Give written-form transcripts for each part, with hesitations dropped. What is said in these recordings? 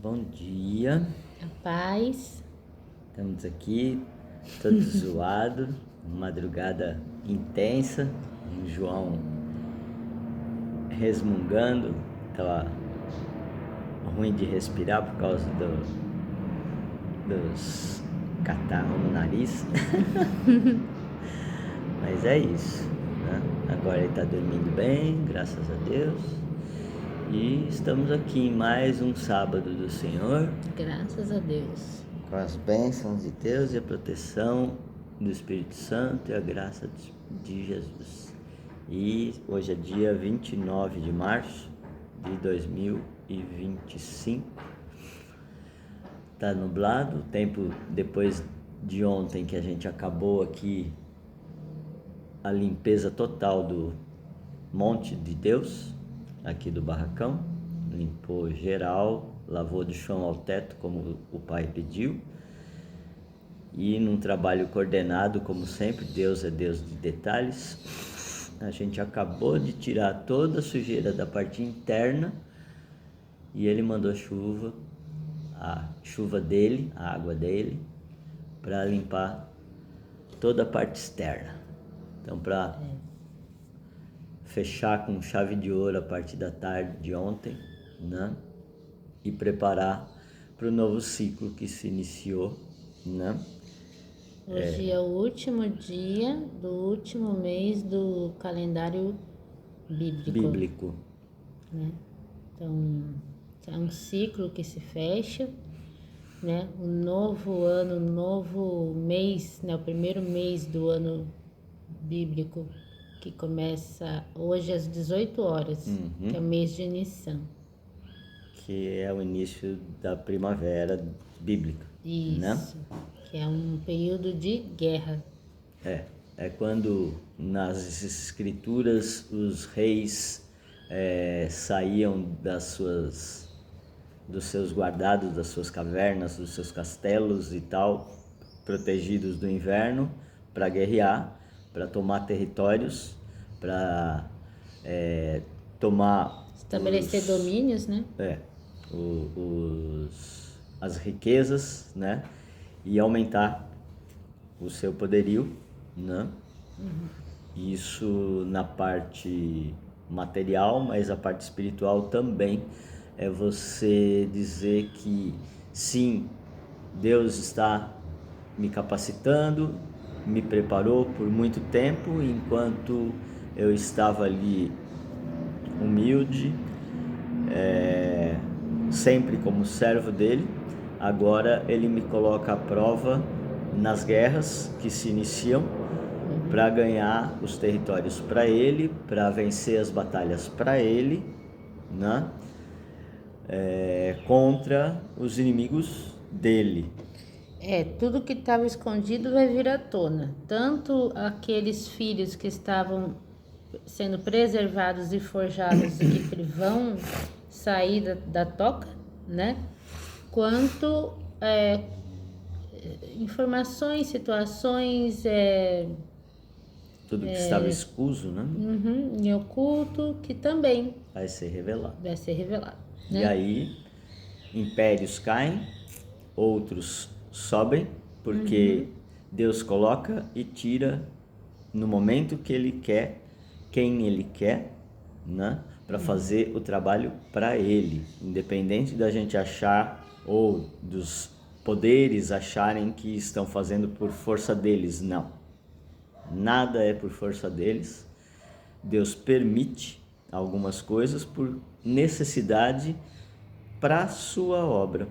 Bom dia, A paz. estamos aqui, todo zoado, madrugada intensa, o João resmungando, tava ruim de respirar por causa dos catarros no nariz, mas é isso, né? Agora ele tá dormindo bem, graças a Deus, e estamos aqui em mais um sábado do Senhor, Graças a Deus. com as bênçãos de Deus e a proteção do Espírito Santo e a graça de Jesus. E hoje é dia 29 de março de 2025. Tá nublado, o tempo depois de ontem que a gente acabou aqui a limpeza total do Monte de Deus, aqui do barracão, limpou geral, lavou do chão ao teto como o pai pediu, e num trabalho coordenado como sempre, Deus é Deus de detalhes, a gente acabou de tirar toda a sujeira da parte interna e ele mandou a chuva dele, a água dele, para limpar toda a parte externa. Então, para fechar com chave de ouro a parte da tarde de ontem, né? E preparar para o novo ciclo que se iniciou, né? Hoje é o último dia do último mês do calendário bíblico. Né? Então, é um ciclo que se fecha, né? O novo ano, novo mês, né? O primeiro mês do ano bíblico, que começa hoje às 18 horas, que é o mês de Nissan. Que é o início da primavera bíblica. Isso, né? Que é um período de guerra. É quando nas escrituras os reis saíam dos seus guardados, das suas cavernas, dos seus castelos e tal, protegidos do inverno, para guerrear, para tomar territórios, para tomar Estabelecer domínios, né? as riquezas, né? E aumentar o seu poderio, né? Isso na parte material, mas a parte espiritual também é você dizer que sim, Deus está me capacitando, me preparou por muito tempo, enquanto eu estava ali humilde, sempre como servo dele. Agora ele me coloca à prova nas guerras que se iniciam para ganhar os territórios para ele, para vencer as batalhas para ele, né? Contra os inimigos dele. Tudo que estava escondido vai vir à tona. Tanto aqueles filhos que estavam sendo preservados e forjados e que vão sair da toca, né? Quanto informações, situações Tudo que estava escuso, né? em oculto, que também Vai ser revelado. vai ser revelado. E Né? aí, impérios caem, outros sobem, porque Deus coloca e tira no momento que Ele quer, quem Ele quer, né? Para fazer o trabalho para Ele, independente da gente achar ou dos poderes acharem que estão fazendo por força deles. Não, nada é por força deles. Deus permite algumas coisas por necessidade para a sua obra,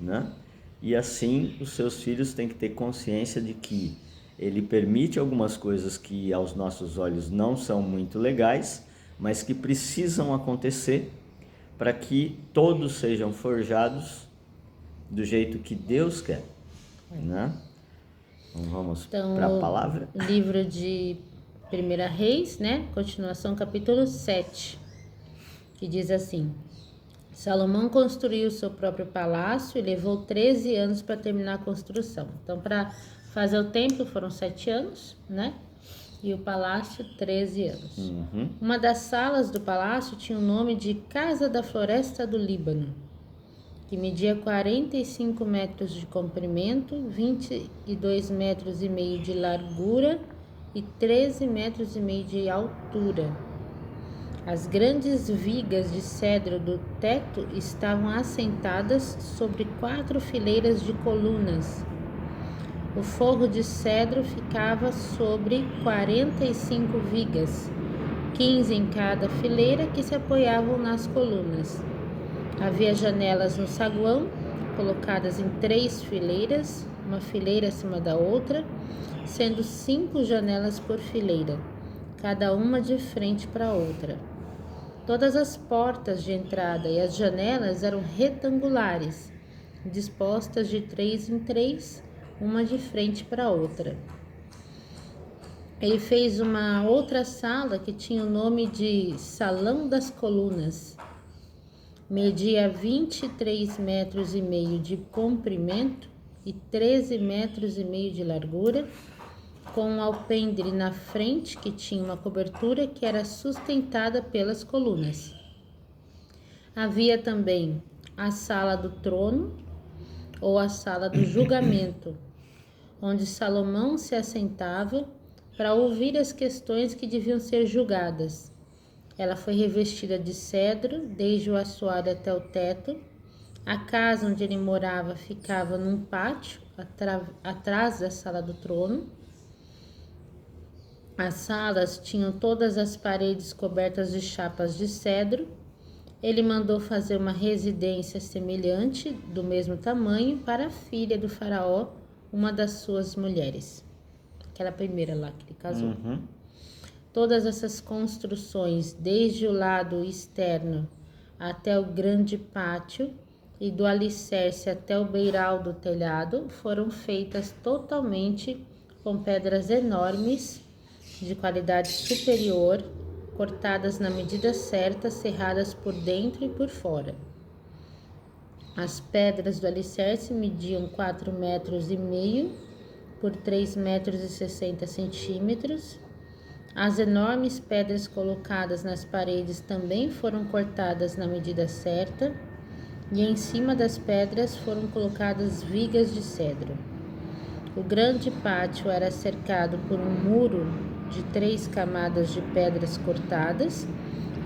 né? E assim os seus filhos têm que ter consciência de que ele permite algumas coisas que aos nossos olhos não são muito legais, mas que precisam acontecer para que todos sejam forjados do jeito que Deus quer, né? Então vamos para a palavra. Livro de 1 Reis, né? Continuação, capítulo 7, que diz assim: Salomão construiu seu próprio palácio e levou 13 anos para terminar a construção. Então, para fazer o templo foram 7 anos, né? E o palácio, 13 anos. Uma das salas do palácio tinha o nome de Casa da Floresta do Líbano. que media 45 metros de comprimento, 22 metros e meio de largura e 13 metros e meio de altura. As grandes vigas de cedro do teto estavam assentadas sobre 4 fileiras de colunas. O forro de cedro ficava sobre 45 vigas, 15 em cada fileira, que se apoiavam nas colunas. Havia janelas no saguão, colocadas em 3 fileiras, uma fileira acima da outra, sendo 5 janelas por fileira, cada uma de frente para a outra. Todas as portas de entrada e as janelas eram retangulares, dispostas de 3 em 3, uma de frente para a outra. Ele fez uma outra sala que tinha o nome de Salão das Colunas. Media 23 metros e meio de comprimento e 13 metros e meio de largura, com um alpendre na frente que tinha uma cobertura que era sustentada pelas colunas. Havia também a sala do trono, ou a sala do julgamento, onde Salomão se assentava para ouvir as questões que deviam ser julgadas. Ela foi revestida de cedro, desde o assoalho até o teto. A casa onde ele morava ficava num pátio, atrás da sala do trono. As salas tinham todas as paredes cobertas de chapas de cedro. Ele mandou fazer uma residência semelhante, do mesmo tamanho, para a filha do faraó, uma das suas mulheres. Aquela primeira lá que ele casou. Todas essas construções, desde o lado externo até o grande pátio e do alicerce até o beiral do telhado, foram feitas totalmente com pedras enormes, de qualidade superior, cortadas na medida certa, serradas por dentro e por fora. As pedras do alicerce mediam 4,5 metros por 3,60 metros. As enormes pedras colocadas nas paredes também foram cortadas na medida certa, e em cima das pedras foram colocadas vigas de cedro. O grande pátio era cercado por um muro de 3 camadas de pedras cortadas,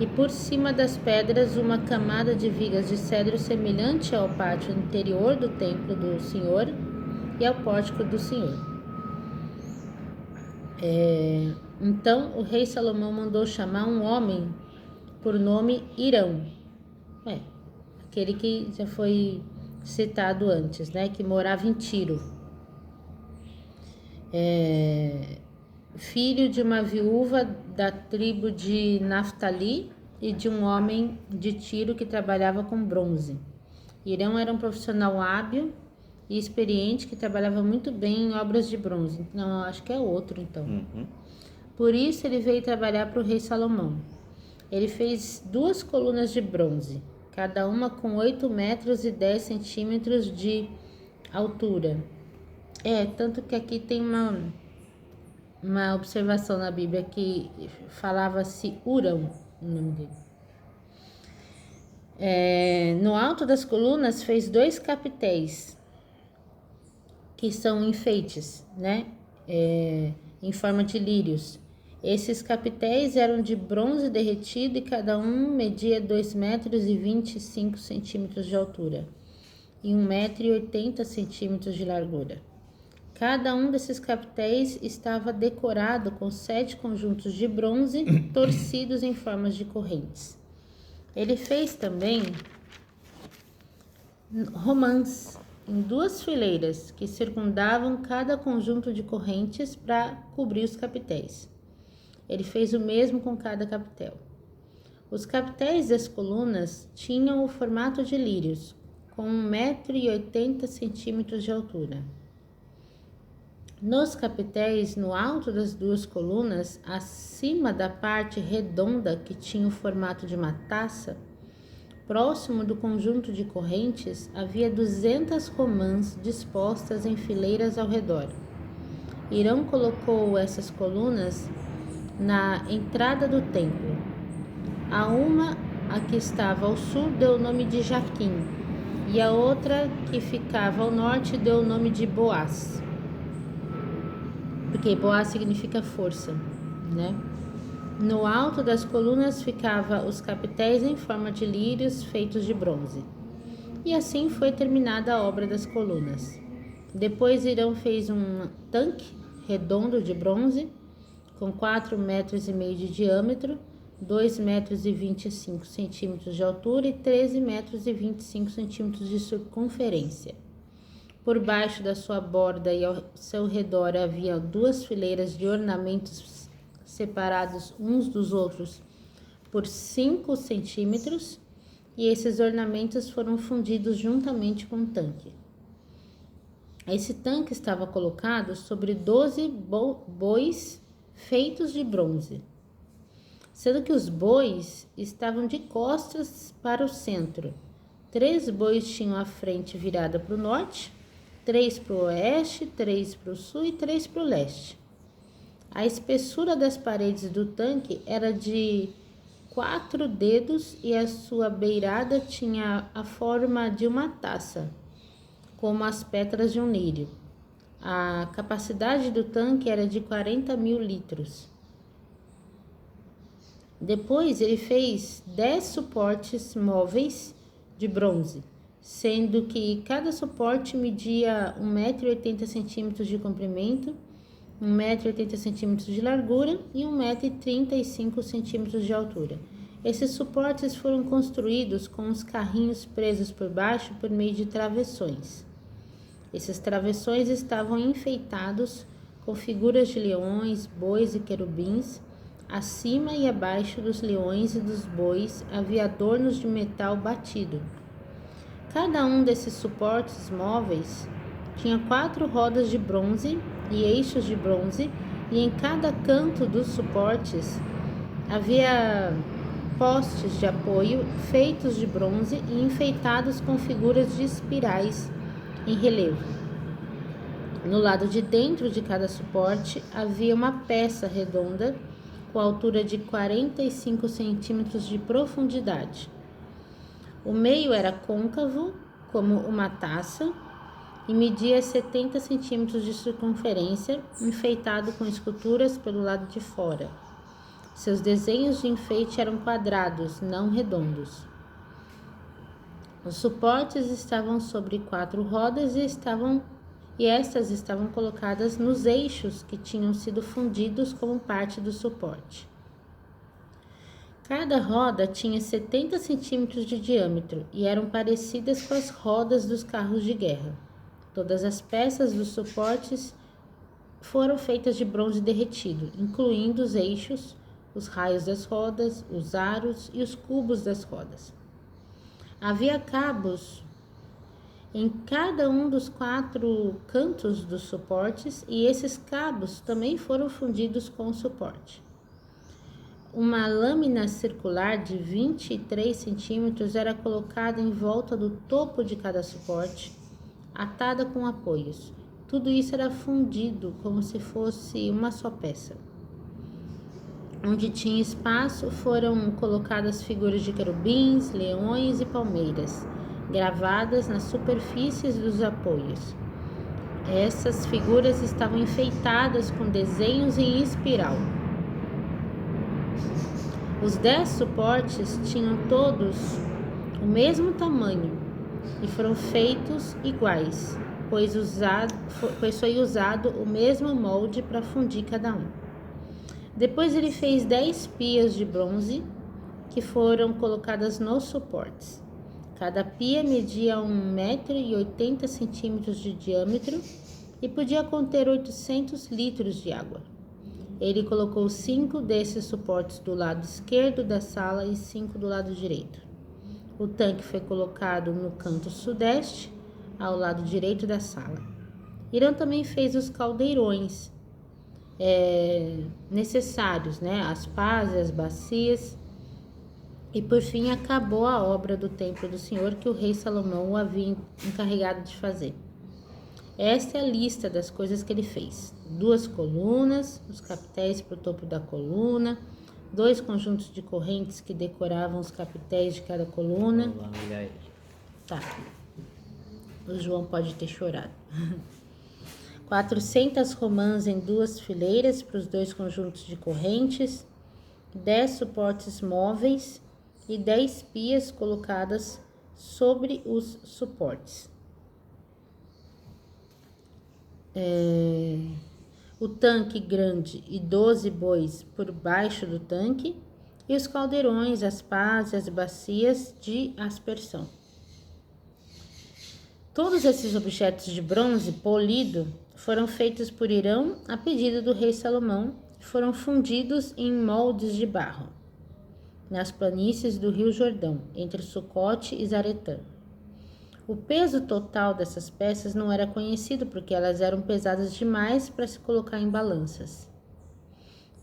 e por cima das pedras uma camada de vigas de cedro semelhante ao pátio interior do templo do Senhor e ao pórtico do Senhor. Então o rei Salomão mandou chamar um homem por nome Hirão, aquele que já foi citado antes, né, que morava em Tiro, filho de uma viúva da tribo de Naftali e de um homem de Tiro que trabalhava com bronze. Hirão era um profissional hábil e experiente que trabalhava muito bem em obras de bronze. Não, acho que é outro então. Por isso ele veio trabalhar para o rei Salomão. Ele fez 2 colunas de bronze, cada uma com 8 metros e 10 centímetros de altura. Tanto que aqui tem uma observação na Bíblia que falava-se Urão, o nome dele. No alto das colunas fez 2 capitéis, que são enfeites, né? Em forma de lírios. Esses capitéis eram de bronze derretido e cada um media 2,25 metros de altura e 1,80 metros de largura. Cada um desses capitéis estava decorado com 7 conjuntos de bronze torcidos em formas de correntes. Ele fez também romãs em 2 fileiras que circundavam cada conjunto de correntes para cobrir os capitéis. Ele fez o mesmo com cada capitel. Os capitéis das colunas tinham o formato de lírios, com 1,80 metros de altura. Nos capitéis, no alto das 2 colunas, acima da parte redonda que tinha o formato de uma taça, próximo do conjunto de correntes, havia 200 romãs dispostas em fileiras ao redor. Hirão colocou essas colunas na entrada do templo. A que estava ao sul, deu o nome de Jaquim, e a outra, que ficava ao norte, deu o nome de Boaz, porque Boaz significa força, né? No alto das colunas ficavam os capitéis em forma de lírios feitos de bronze. E assim foi terminada a obra das colunas. Depois Hirão fez um tanque redondo de bronze, com 4,5 metros de diâmetro, 2,25 metros de altura e 13,25 metros de circunferência. Por baixo da sua borda e ao seu redor havia 2 fileiras de ornamentos separados uns dos outros por 5 centímetros, e esses ornamentos foram fundidos juntamente com o tanque. Esse tanque estava colocado sobre 12 bois feitos de bronze, sendo que os bois estavam de costas para o centro. 3 bois tinham a frente virada para o norte, 3 para o oeste, 3 para o sul e 3 para o leste. A espessura das paredes do tanque era de 4 dedos e a sua beirada tinha a forma de uma taça, como as pétalas de um lírio. A capacidade do tanque era de 40.000 litros. Depois ele fez 10 suportes móveis de bronze, sendo que cada suporte media 1,80 m de comprimento, 1,80 m de largura e 1,35 m de altura. Esses suportes foram construídos com os carrinhos presos por baixo por meio de travessões. Esses travessões estavam enfeitados com figuras de leões, bois e querubins. Acima e abaixo dos leões e dos bois havia adornos de metal batido. Cada um desses suportes móveis tinha 4 rodas de bronze e eixos de bronze, e em cada canto dos suportes havia postes de apoio feitos de bronze e enfeitados com figuras de espirais em relevo. No lado de dentro de cada suporte havia uma peça redonda com altura de 45 centímetros de profundidade. O meio era côncavo, como uma taça, e media 70 centímetros de circunferência, enfeitado com esculturas pelo lado de fora. Seus desenhos de enfeite eram quadrados, não redondos. Os suportes estavam sobre 4 rodas e estas estavam colocadas nos eixos que tinham sido fundidos como parte do suporte. Cada roda tinha 70 centímetros de diâmetro e eram parecidas com as rodas dos carros de guerra. Todas as peças dos suportes foram feitas de bronze derretido, incluindo os eixos, os raios das rodas, os aros e os cubos das rodas. Havia cabos em cada um dos 4 cantos dos suportes, e esses cabos também foram fundidos com o suporte. Uma lâmina circular de 23 centímetros era colocada em volta do topo de cada suporte, atada com apoios. Tudo isso era fundido como se fosse uma só peça. Onde tinha espaço foram colocadas figuras de querubins, leões e palmeiras, gravadas nas superfícies dos apoios. Essas figuras estavam enfeitadas com desenhos em espiral. Os 10 suportes tinham todos o mesmo tamanho e foram feitos iguais, pois foi usado o mesmo molde para fundir cada um. Depois ele fez 10 pias de bronze que foram colocadas nos suportes. Cada pia media 1,80 m de diâmetro e podia conter 800 litros de água. Ele colocou 5 desses suportes do lado esquerdo da sala e 5 do lado direito. O tanque foi colocado no canto sudeste, ao lado direito da sala. Hirão também fez os caldeirões necessários, as pás e as bacias, e por fim acabou a obra do templo do Senhor que o rei Salomão o havia encarregado de fazer. Esta é a lista das coisas que ele fez: 2 colunas, os capitéis para o topo da coluna, 2 conjuntos de correntes que decoravam os capitéis de cada coluna. Vamos lá olhar ele. Tá. O João pode ter chorado. 400 romãs em 2 fileiras para os 2 conjuntos de correntes, 10 suportes móveis e 10 pias colocadas sobre os suportes. O tanque grande e 12 bois por baixo do tanque, e os caldeirões, as pás e as bacias de aspersão. Todos esses objetos de bronze polido foram feitos por Hirão a pedido do rei Salomão e foram fundidos em moldes de barro, nas planícies do rio Jordão, entre Sucote e Zaretã. O peso total dessas peças não era conhecido porque elas eram pesadas demais para se colocar em balanças.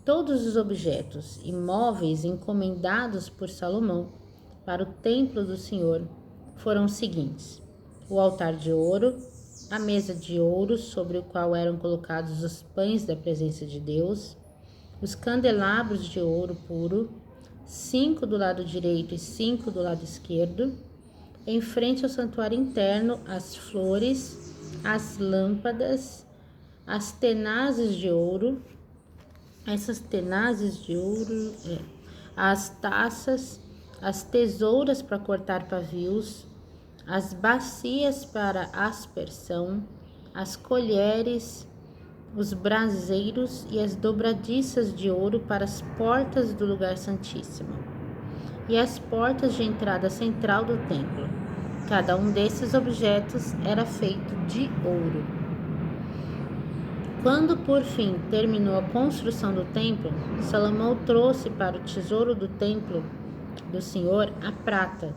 Todos os objetos e móveis encomendados por Salomão para o templo do Senhor foram os seguintes: o altar de ouro, a mesa de ouro sobre o qual eram colocados os pães da presença de Deus, os candelabros de ouro puro, 5 do lado direito e 5 do lado esquerdo, em frente ao santuário interno, as flores, as lâmpadas, as tenazes de ouro, as taças, as tesouras para cortar pavios, as bacias para aspersão, as colheres, os braseiros e as dobradiças de ouro para as portas do lugar santíssimo, e as portas de entrada central do templo. Cada um desses objetos era feito de ouro. Quando por fim terminou a construção do templo, Salomão trouxe para o tesouro do templo do Senhor a prata,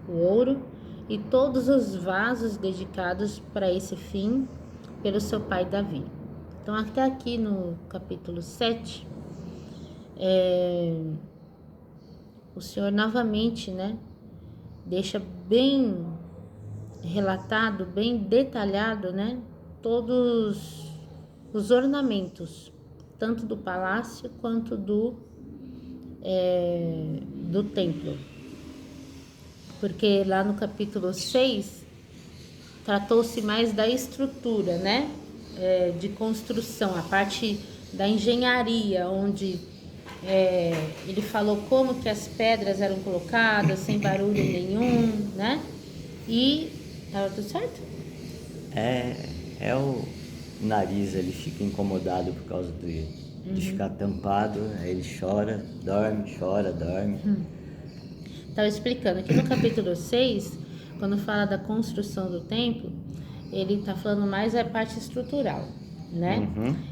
o ouro e todos os vasos dedicados para esse fim pelo seu pai Davi. Então, até aqui no capítulo 7, o Senhor novamente, deixa bem relatado, bem detalhado, todos os ornamentos, tanto do palácio quanto do templo. Porque lá no capítulo 6, tratou-se mais da estrutura, de construção, a parte da engenharia, onde ele falou como que as pedras eram colocadas, sem barulho nenhum, E estava tudo certo? É o nariz, ele fica incomodado por causa de ficar tampado, aí ele chora, dorme. Estava explicando aqui no capítulo 6, quando fala da construção do templo, ele está falando mais a parte estrutural,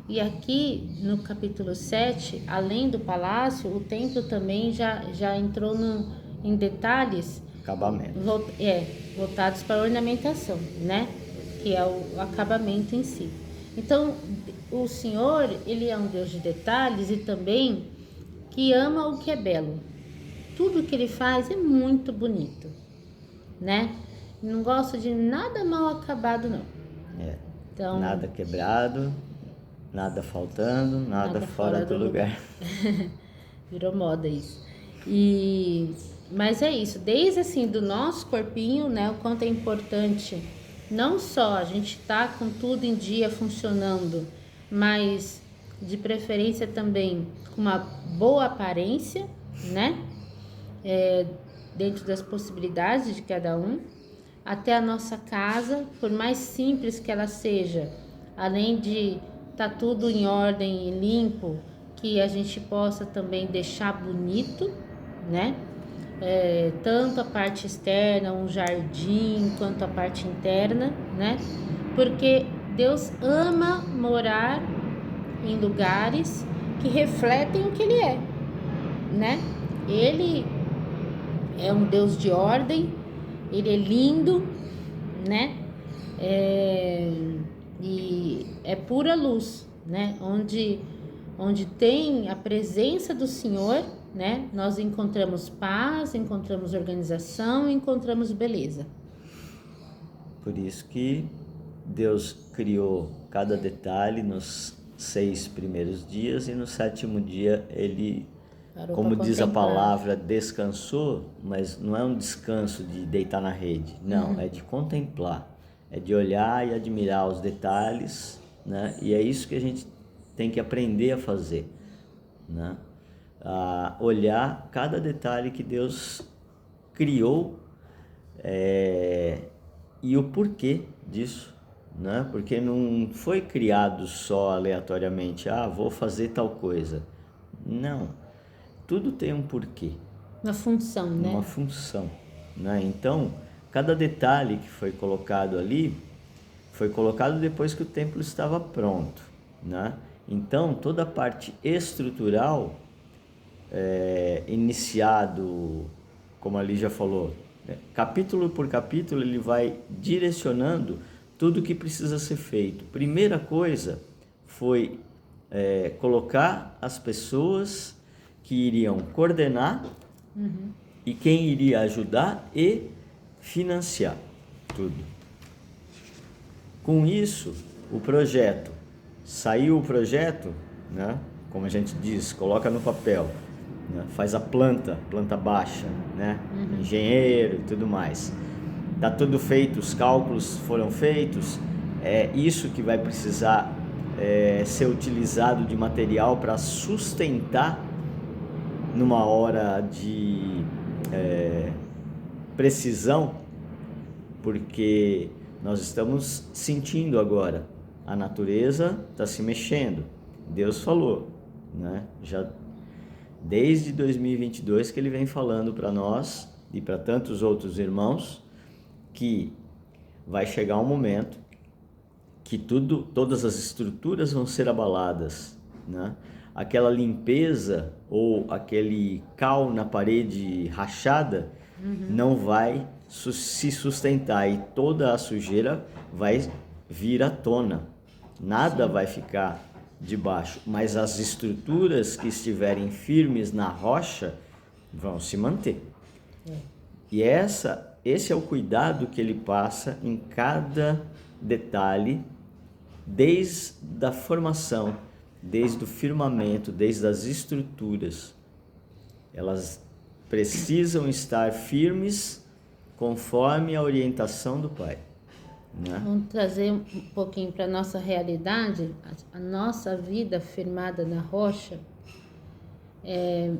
E aqui no capítulo 7, além do palácio, o templo também já entrou em detalhes acabamento. Voltados para a ornamentação, que é o acabamento em si. Então, o Senhor, ele é um Deus de detalhes e também que ama o que é belo. Tudo que ele faz é muito bonito, Não gosta de nada mal acabado, não. Então, nada quebrado, nada faltando, nada fora do lugar. Virou moda isso. Mas é isso, desde assim do nosso corpinho, o quanto é importante não só a gente estar com tudo em dia funcionando, mas de preferência também com uma boa aparência, dentro das possibilidades de cada um, até a nossa casa, por mais simples que ela seja, além de estar tudo em ordem e limpo, que a gente possa também deixar bonito, tanto a parte externa, um jardim, quanto a parte interna, Porque Deus ama morar em lugares que refletem o que Ele é, Ele é um Deus de ordem, Ele é lindo, e é pura luz, Onde tem a presença do Senhor, nós encontramos paz, encontramos organização, encontramos beleza. Por isso que Deus criou cada detalhe nos 6 primeiros dias e no 7º dia ele, como diz a palavra, descansou, mas não é um descanso de deitar na rede, não, é de contemplar, é de olhar e admirar os detalhes, né? E é isso que a gente tem que aprender a fazer, né? A olhar cada detalhe que Deus criou, e o porquê disso, né? Porque não foi criado só aleatoriamente, vou fazer tal coisa. Não, tudo tem um porquê. Uma função, né? Uma função, né? Então, cada detalhe que foi colocado ali, foi colocado depois que o templo estava pronto, né? Então, toda a parte estrutural, iniciado, como a Lígia falou, capítulo por capítulo, ele vai direcionando tudo o que precisa ser feito. Primeira coisa foi colocar as pessoas que iriam coordenar, e quem iria ajudar e financiar tudo. Com isso, saiu o projeto, né? Como a gente diz, coloca no papel, né? Faz a planta baixa, né? Engenheiro e tudo mais. Tá tudo feito, os cálculos foram feitos, é isso que vai precisar ser utilizado de material para sustentar numa hora de precisão, porque nós estamos sentindo agora, a natureza está se mexendo. Deus falou, né? Já desde 2022 que ele vem falando para nós e para tantos outros irmãos que vai chegar um momento que todas as estruturas vão ser abaladas, né? Aquela limpeza ou aquele cal na parede rachada não vai se sustentar, e toda a sujeira vai vir à tona. Nada vai ficar debaixo, mas as estruturas que estiverem firmes na rocha vão se manter. E esse é o cuidado que ele passa em cada detalhe, desde a formação, desde o firmamento, desde as estruturas. Elas precisam estar firmes conforme a orientação do Pai, né? Vamos trazer um pouquinho para a nossa realidade. A nossa vida firmada na rocha é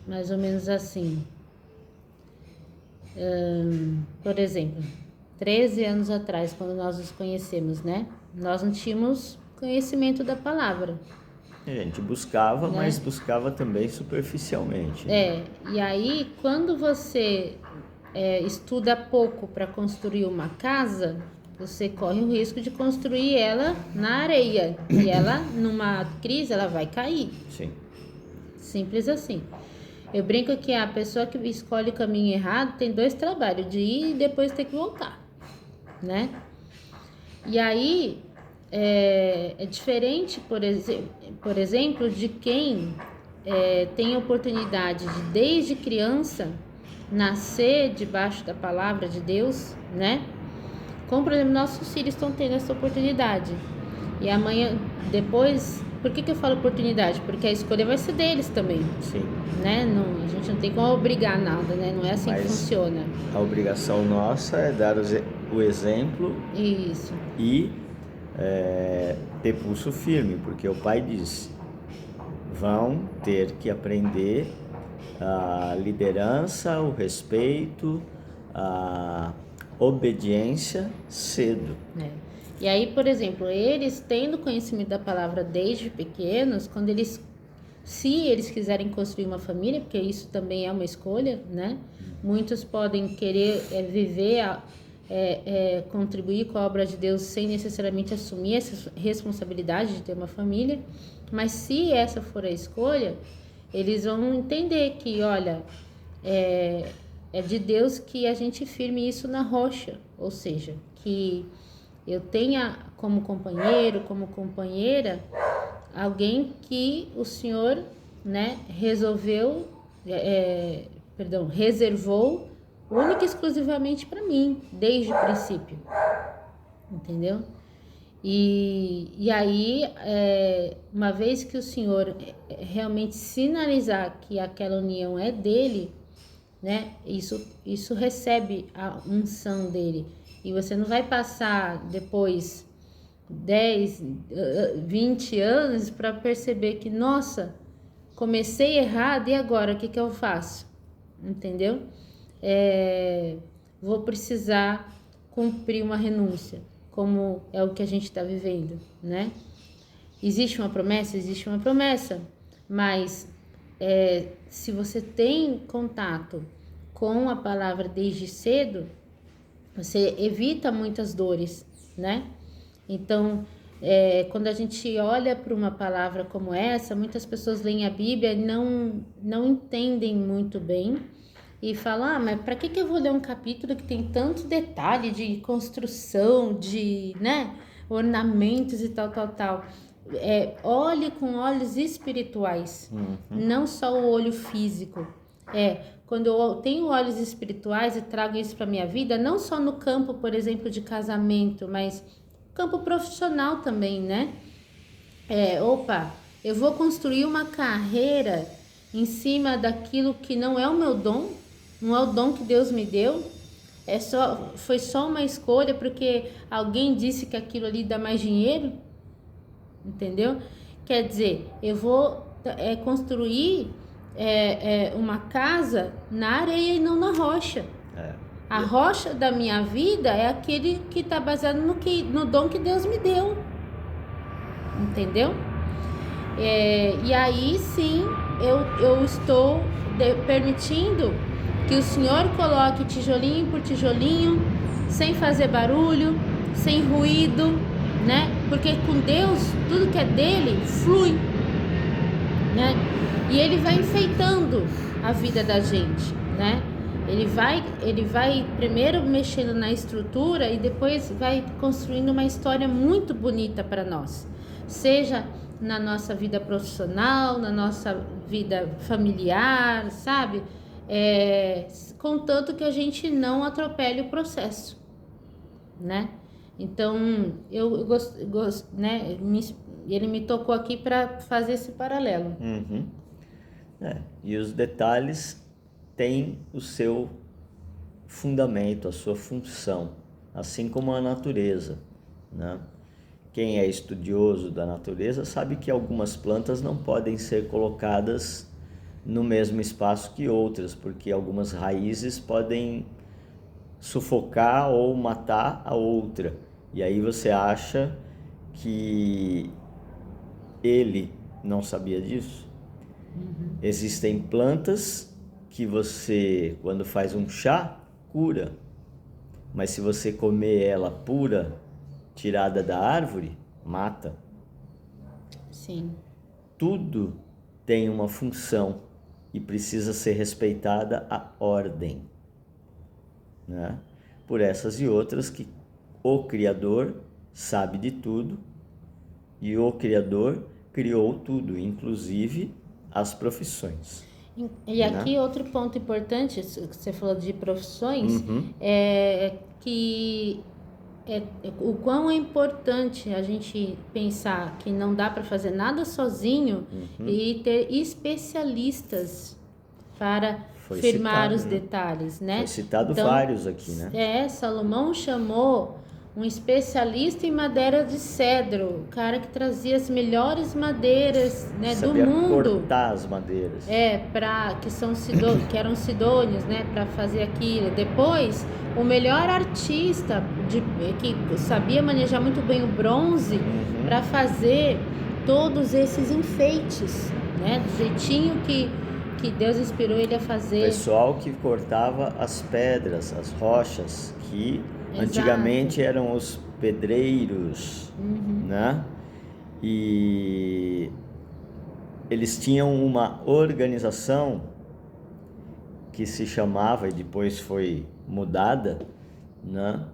mais ou menos assim. Por exemplo, 13 anos atrás, quando nós nos conhecemos, né? Nós não tínhamos conhecimento da palavra. A gente buscava, né? Mas buscava também superficialmente. E aí quando você estuda pouco para construir uma casa, você corre o risco de construir ela na areia, e ela, numa crise, ela vai cair. Sim. Simples assim. Eu brinco que a pessoa que escolhe o caminho errado tem 2 trabalhos, de ir e depois ter que voltar, né? E aí é diferente, por exemplo, de quem tem a oportunidade de, desde criança, nascer debaixo da palavra de Deus, né? Como, por exemplo, nossos filhos estão tendo essa oportunidade. E amanhã, depois, por que eu falo oportunidade? Porque a escolha vai ser deles também. Sim. Né? Não, a gente não tem como obrigar nada, né? Não é assim que funciona. A obrigação nossa é dar o exemplo. Isso. E ter pulso firme, porque o Pai diz: vão ter que aprender a liderança, o respeito, a obediência cedo. E aí, por exemplo, eles tendo conhecimento da palavra desde pequenos, se eles quiserem construir uma família, porque isso também é uma escolha, né? Muitos podem querer viver, contribuir com a obra de Deus sem necessariamente assumir essa responsabilidade de ter uma família, mas se essa for a escolha, eles vão entender que, olha, é de Deus que a gente firme isso na rocha, ou seja, que eu tenha como companheiro, como companheira, alguém que o Senhor, né, reservou única e exclusivamente para mim, desde o princípio, entendeu? E aí, uma vez que o Senhor realmente sinalizar que aquela união é dele, né? Isso recebe a unção dele. E você não vai passar depois 10, 20 anos para perceber que, nossa, comecei errado e agora o que que eu faço? Entendeu? Vou precisar cumprir uma renúncia, como é o que a gente está vivendo, né? Existe uma promessa? Existe uma promessa, mas se você tem contato com a palavra desde cedo, você evita muitas dores, né? Então, quando a gente olha para uma palavra como essa, muitas pessoas leem a Bíblia e não entendem muito bem e falam, mas para que eu vou ler um capítulo que tem tanto detalhe de construção, de, né, ornamentos e tal, tal, tal. Olhe com olhos espirituais, não só o olho físico. Quando eu tenho olhos espirituais e trago isso para minha vida, não só no campo, por exemplo, de casamento, mas campo profissional também, né? Eu vou construir uma carreira em cima daquilo que não é o meu dom, não é o dom que Deus me deu. Foi só uma escolha porque alguém disse que aquilo ali dá mais dinheiro, entendeu? Quer dizer, eu vou construir uma casa na areia e não na rocha. A rocha da minha vida é aquele que está baseado no dom que Deus me deu, entendeu? E aí sim eu estou permitindo que o Senhor coloque tijolinho por tijolinho, sem fazer barulho, sem ruído, né? Porque com Deus, tudo que é dele flui, né? E ele vai enfeitando a vida da gente, né? Ele vai primeiro mexendo na estrutura e depois vai construindo uma história muito bonita para nós, seja na nossa vida profissional, na nossa vida familiar, sabe? Contanto que a gente não atropele o processo, né? Então, eu gosto, né? Ele me tocou aqui para fazer esse paralelo. E os detalhes têm o seu fundamento, a sua função, assim como a natureza, né? Quem é estudioso da natureza sabe que algumas plantas não podem ser colocadas no mesmo espaço que outras, porque algumas raízes podem sufocar ou matar a outra. E aí você acha que ele não sabia disso? Existem plantas que você, quando faz um chá, cura. Mas se você comer ela pura, tirada da árvore, mata. Sim. Tudo tem uma função e precisa ser respeitada a ordem, né? Por essas e outras que o Criador sabe de tudo e o Criador criou tudo, inclusive as profissões. E aqui outro ponto importante, que você falou de profissões, é que o quão é importante a gente pensar que não dá para fazer nada sozinho e ter especialistas para firmar os detalhes, né? Foi citado vários aqui, né? Salomão chamou um especialista em madeira de cedro, o cara que trazia as melhores madeiras, né, do mundo. Cortar as madeiras. Que eram sidônios, né, para fazer aquilo. Depois, o melhor artista que sabia manejar muito bem o bronze para fazer todos esses enfeites, né, do jeitinho que Deus inspirou ele a fazer. O pessoal que cortava as pedras, as rochas, que antigamente eram os pedreiros, né? E eles tinham uma organização que se chamava, e depois foi mudada, né?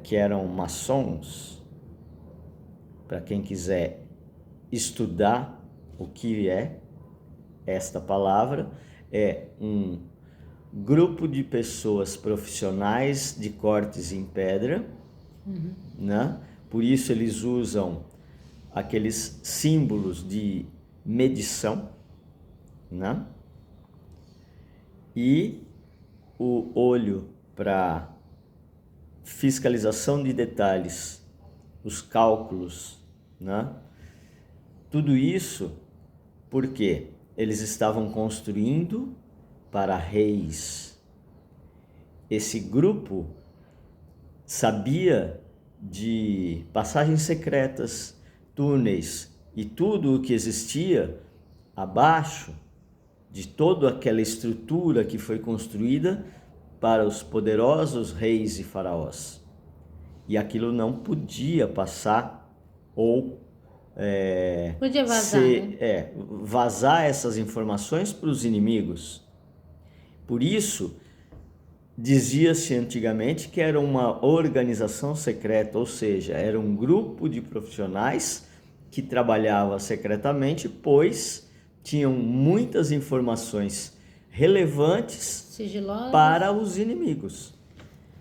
Que eram maçons. Para quem quiser estudar o que é esta palavra, é um grupo de pessoas profissionais de cortes em pedra, né? Por isso eles usam aqueles símbolos de medição, né? e o olho para fiscalização de detalhes, os cálculos, né? Tudo isso porque eles estavam construindo para reis. Esse grupo sabia de passagens secretas, túneis e tudo o que existia abaixo de toda aquela estrutura que foi construída para os poderosos reis e faraós. E aquilo não podia passar ou Podia vazar, né? vazar essas informações para os inimigos. Por isso, dizia-se antigamente que era uma organização secreta, ou seja, era um grupo de profissionais que trabalhava secretamente, pois tinham muitas informações relevantes, sigilosas, para os inimigos,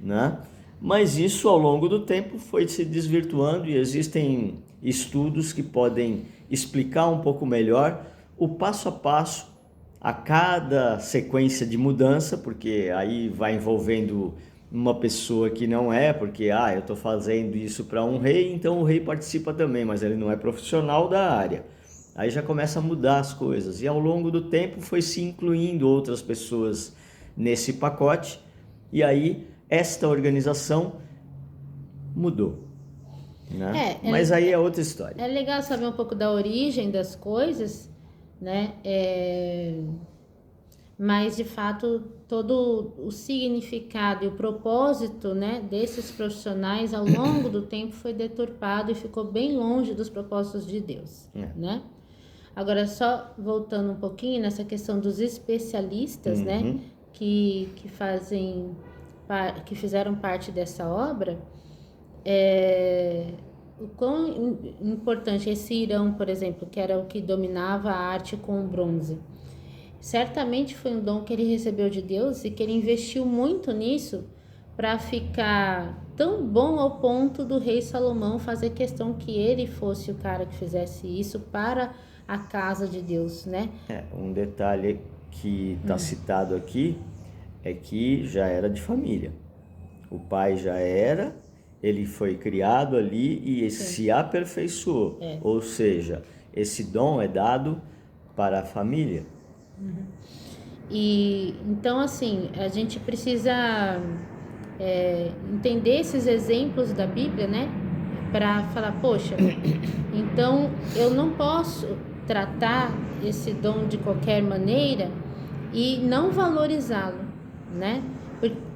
né? Mas isso ao longo do tempo foi se desvirtuando e existem estudos que podem explicar um pouco melhor o passo a passo a cada sequência de mudança, porque aí vai envolvendo uma pessoa que não é, porque eu estou fazendo isso para um rei, então o rei participa também, mas ele não é profissional da área. Aí já começa a mudar as coisas e ao longo do tempo foi se incluindo outras pessoas nesse pacote e aí esta organização mudou, né? Mas aí é outra história. É legal saber um pouco da origem das coisas, né? Mas de fato todo o significado e o propósito, né, desses profissionais ao longo do tempo foi deturpado e ficou bem longe dos propósitos de Deus, né? Agora só voltando um pouquinho nessa questão dos especialistas, né, que fizeram parte dessa obra, o quão importante esse Irão, por exemplo, que era o que dominava a arte com o bronze. Certamente foi um dom que ele recebeu de Deus e que ele investiu muito nisso para ficar tão bom ao ponto do rei Salomão fazer questão que ele fosse o cara que fizesse isso para a casa de Deus, né? Um detalhe que está citado aqui é que já era de família. O pai já era, ele foi criado ali e se aperfeiçoou. Ou seja, esse dom é dado para a família. E então assim, a gente precisa entender esses exemplos da Bíblia, né? Para falar, poxa, então eu não posso tratar esse dom de qualquer maneira e não valorizá-lo, né?